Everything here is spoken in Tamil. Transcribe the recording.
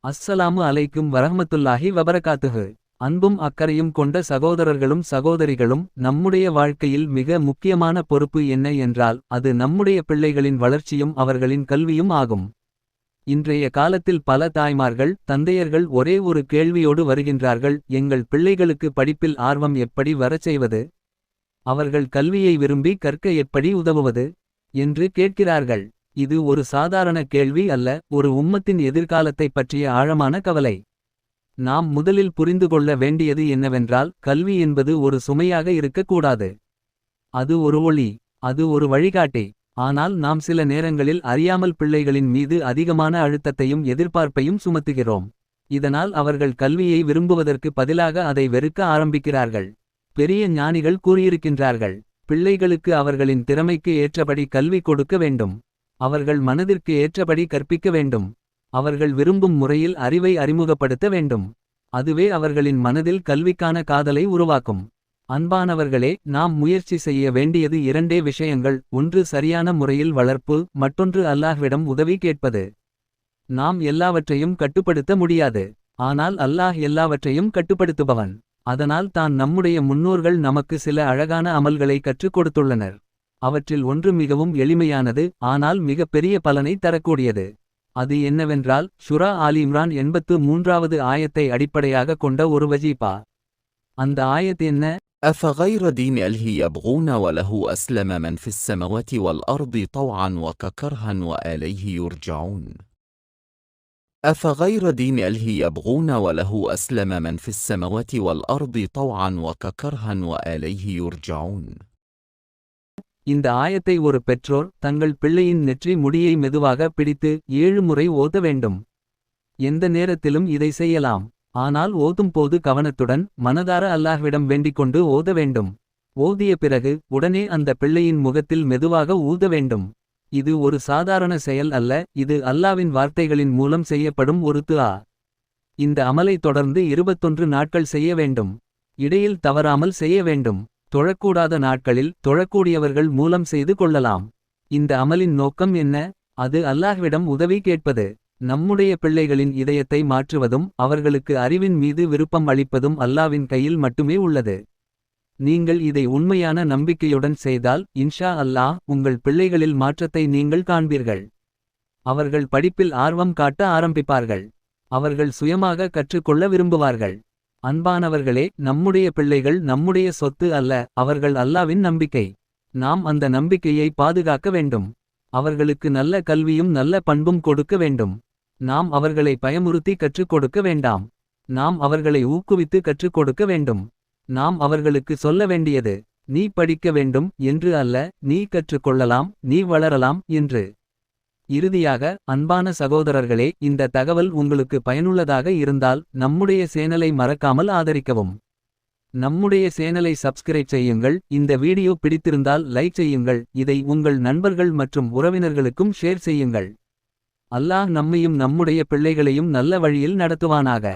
அஸ்ஸலாமு அலைக்கும் வரஹ்மத்துல்லாஹி வபரகாத்துஹு. அன்பும் அக்கறையும் கொண்ட சகோதரர்களும் சகோதரிகளும், நம்முடைய வாழ்க்கையில் மிக முக்கியமான பொறுப்பு என்ன என்றால் அது நம்முடைய பிள்ளைகளின் வளர்ச்சியும் அவர்களின் கல்வியும் ஆகும். இன்றைய காலத்தில் பல தாய்மார்கள் தந்தையர்கள் ஒரே ஒரு கேள்வியோடு வருகின்றார்கள்: எங்கள் பிள்ளைகளுக்கு படிப்பில் ஆர்வம் எப்படி வரச் செய்வது, அவர்கள் கல்வியை விரும்பி கற்க எப்படி உதவுவது என்று கேட்கிறார்கள். இது ஒரு சாதாரண கேள்வி அல்ல, ஒரு உம்மத்தின் எதிர்காலத்தைப் பற்றிய ஆழமான கவலை. நாம் முதலில் புரிந்து கொள்ள வேண்டியது என்னவென்றால், கல்வி என்பது ஒரு சுமையாக இருக்கக்கூடாது. அது ஒரு ஒளி, அது ஒரு வழிகாட்டி. ஆனால் நாம் சில நேரங்களில் அறியாமல் பிள்ளைகளின் மீது அதிகமான அழுத்தத்தையும் எதிர்பார்ப்பையும் சுமத்துகிறோம். இதனால் அவர்கள் கல்வியை விரும்புவதற்கு பதிலாக அதை வெறுக்க ஆரம்பிக்கிறார்கள். பெரிய ஞானிகள் கூறியிருக்கின்றார்கள்: பிள்ளைகளுக்கு அவர்களின் திறமைக்கு ஏற்றபடி கல்வி கொடுக்க வேண்டும். அவர்கள் மனதிற்கு ஏற்றபடி கற்பிக்க வேண்டும். அவர்கள் விரும்பும் முறையில் அறிவை அறிமுகப்படுத்த வேண்டும். அதுவே அவர்களின் மனதில் கல்விக்கான காதலை உருவாக்கும். அன்பானவர்களே, நாம் முயற்சி செய்ய வேண்டியது இரண்டே விஷயங்கள்: ஒன்று சரியான முறையில் வளர்ப்பு, மற்றொன்று அல்லாஹ்விடம் உதவி கேட்பது. நாம் எல்லாவற்றையும் கட்டுப்படுத்த முடியாது, ஆனால் அல்லாஹ் எல்லாவற்றையும் கட்டுப்படுத்துபவன். அதனால் தான் நம்முடைய முன்னோர்கள் நமக்கு சில அழகான அமல்களை கற்றுக் கொடுத்துள்ளனர். அவற்றில் ஒன்று மிகவும் எளிமையானது, ஆனால் மிக பெரிய பலனை தரக்கூடியது. அது என்னவென்றால், ஷுரா ஆல் இம்ரான் 83வது ஆயத்தை அடிப்படையாக கொண்ட ஒரு வஜீபா. அந்த ஆயத் என்ன? أفغير دين الله يبغون وله أسلم من في السماوات والأرض طوعا وككرها وإليه يرجعون. أفغير دين الله يبغون وله أسلم من في السماوات والأرض طوعا وككرها وإليه يرجعون. இந்த ஆயத்தை ஒரு பெற்றோர் தங்கள் பிள்ளையின் நெற்றி முடியை மெதுவாக பிடித்து 7 முறை ஓத வேண்டும். எந்த நேரத்திலும் இதை செய்யலாம். ஆனால் ஓதும் போது கவனத்துடன் மனதார அல்லாஹ்விடம் வேண்டிக்கொண்டு ஓத வேண்டும். ஓதிய பிறகு உடனே அந்த பிள்ளையின் முகத்தில் மெதுவாக ஊத வேண்டும். இது ஒரு சாதாரண செயல் அல்ல, இது அல்லாவின் வார்த்தைகளின் மூலம் செய்யப்படும் ஒரு துஆ. இந்த அமலை தொடர்ந்து 21 நாட்கள் செய்ய வேண்டும். இடையில் தவறாமல் செய்ய வேண்டும். தொழக்கூடாத நாட்களில் தொழக்கூடியவர்கள் மூலம் செய்து கொள்ளலாம். இந்த அமலின் நோக்கம் என்ன? அது அல்லாஹ்விடம் உதவி கேட்பது. நம்முடைய பிள்ளைகளின் இதயத்தை மாற்றுவதும் அவர்களுக்கு அறிவின் மீது விருப்பம் அளிப்பதும் அல்லாவின் கையில் மட்டுமே உள்ளது. நீங்கள் இதை உண்மையான நம்பிக்கையுடன் செய்தால், இன்ஷா அல்லாஹ், உங்கள் பிள்ளைகளில் மாற்றத்தை நீங்கள் காண்பீர்கள். அவர்கள் படிப்பில் ஆர்வம் காட்ட ஆரம்பிப்பார்கள். அவர்கள் சுயமாக கற்றுக்கொள்ள விரும்புவார்கள். அன்பானவர்களே, நம்முடைய பிள்ளைகள் நம்முடைய சொத்து அல்ல, அவர்கள் அல்லாவின் நம்பிக்கை. நாம் அந்த நம்பிக்கையை பாதுகாக்க வேண்டும். அவர்களுக்கு நல்ல கல்வியும் நல்ல பண்பும் கொடுக்க வேண்டும். நாம் அவர்களை பயமுறுத்தி கற்றுக் கொடுக்க வேண்டாம். நாம் அவர்களை ஊக்குவித்து கற்றுக் கொடுக்க வேண்டும். நாம் அவர்களுக்கு சொல்ல வேண்டியது, நீ படிக்க வேண்டும் என்று அல்ல, நீ கற்றுக்கொள்ளலாம், நீ வளரலாம் என்று. இறுதியாக, அன்பான சகோதரர்களே, இந்த தகவல் உங்களுக்கு பயனுள்ளதாக இருந்தால் நம்முடைய சேனலை மறக்காமல் ஆதரிக்கவும். நம்முடைய சேனலை சப்ஸ்கிரைப் செய்யுங்கள். இந்த வீடியோ பிடித்திருந்தால் லைக் செய்யுங்கள். இதை உங்கள் நண்பர்கள் மற்றும் உறவினர்களுக்கும் ஷேர் செய்யுங்கள். அல்லாஹ் நம்மையும் நம்முடைய பிள்ளைகளையும் நல்ல வழியில் நடத்துவானாக.